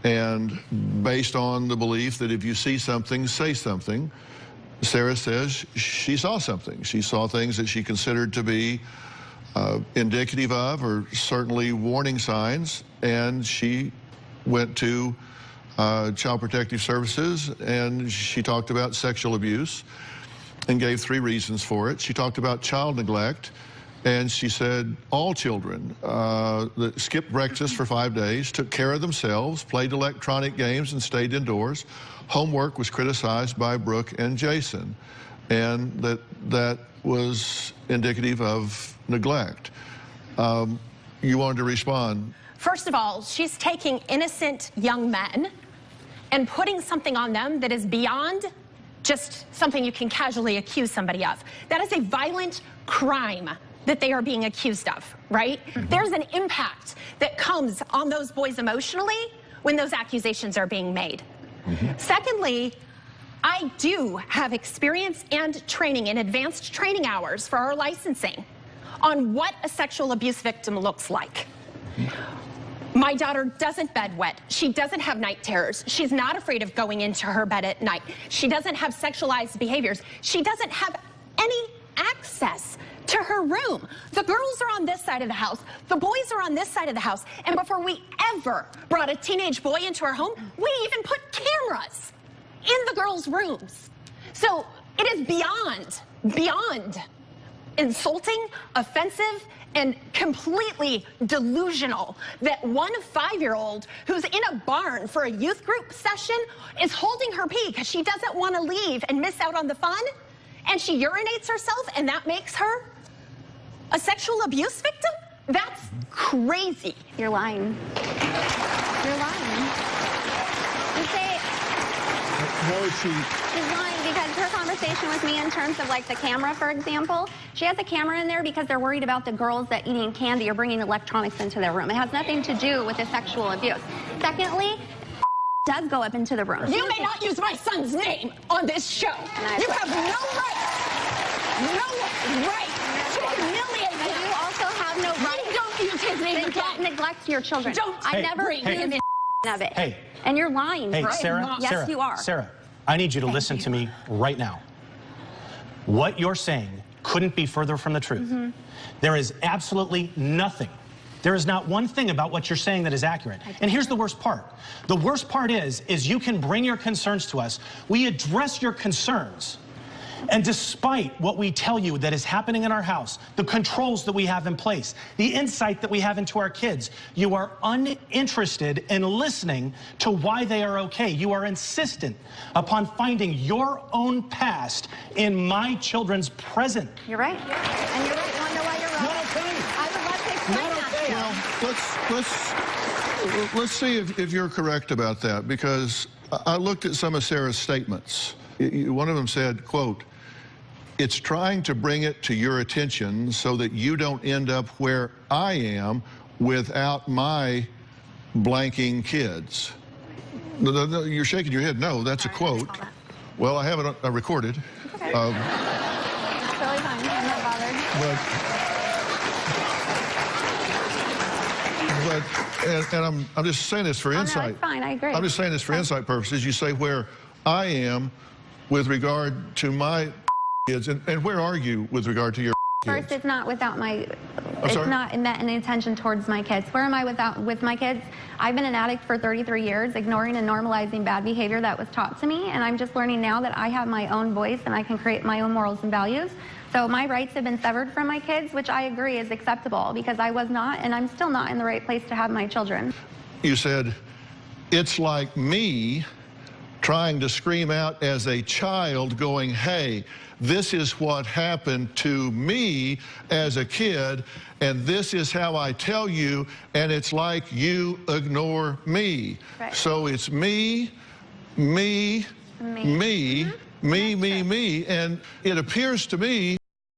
And based on the belief that if you see something, say something, Sarah says she saw something. She saw things that she considered to be indicative of, or certainly warning signs, and she went to Child Protective Services, and she talked about sexual abuse and gave 3 reasons for it. She talked about child neglect, and she said all children that skipped breakfast for 5 days, took care of themselves, played electronic games, and stayed indoors. Homework was criticized by Brooke and Jason, and that was indicative of neglect. You wanted to respond. First of all, she's taking innocent young men and putting something on them that is beyond just something you can casually accuse somebody of. That is a violent crime that they are being accused of, right? There's an impact that comes on those boys emotionally when those accusations are being made. Secondly, I do have experience and training in advanced training hours for our licensing on what a sexual abuse victim looks like. My daughter doesn't bedwet. She doesn't have night terrors. She's not afraid of going into her bed at night. She doesn't have sexualized behaviors. She doesn't have any access to her room. The girls are on this side of the house. The boys are on this side of the house. And before we ever brought a teenage boy into our home, we even put cameras in the girls' rooms. So it is beyond insulting, offensive, and completely delusional that one 5-year-old who's in a barn for a youth group session is holding her pee because she doesn't want to leave and miss out on the fun, and she urinates herself, and that makes her a sexual abuse victim? That's crazy. You're lying. You're lying. You say... How is she? She's lying because her conversation with me in terms of like the camera, for example, she has a camera in there because they're worried about the girls that eating candy or bringing electronics into their room. It has nothing to do with the sexual abuse. Secondly, does go up into the room. You may not use my son's name on this show. You have no right to humiliate him. You also have no right. You don't use his name again. Don't neglect your children. I never bring him in of it. Hey. And you're lying. Hey, right? Sarah. Yes, Sarah, you are. Sarah, I need you to listen to me right now. What you're saying couldn't be further from the truth. There is absolutely nothing. There is not one thing about what you're saying that is accurate. And here's the worst part. The worst part is you can bring your concerns to us. We address your concerns. And despite what we tell you that is happening in our house, the controls that we have in place, the insight that we have into our kids, you are uninterested in listening to why they are okay. You are insistent upon finding your own past in my children's present. You're right. And you're right. You want to know why you're wrong? Not okay. I would love to explain that. Well, let's see if you're correct about that, because I looked at some of Sarah's statements. One of them said, quote, "It's trying to bring it to your attention so that you don't end up where I am without my blanking kids." No, you're shaking your head. No, that's a quote. Well, I have it recorded. Okay. It's totally fine. I'm not bothered. And I'm just saying this for insight. No, it's fine. I agree. I'm just saying this for insight purposes. You say where I am with regard to my kids, and where are you with regard to your kids? First, it's not without my, I'm sorry? not in that any intention towards my kids. Where am I with my kids? I've been an addict for 33 years, ignoring and normalizing bad behavior that was taught to me, and I'm just learning now that I have my own voice and I can create my own morals and values. So my rights have been severed from my kids, which I agree is acceptable, because I was not, and I'm still not in the right place to have my children. You said, it's like me trying to scream out as a child going, hey, this is what happened to me as a kid, and this is how I tell you, and it's like you ignore me. Right. So it's me, and it appears to me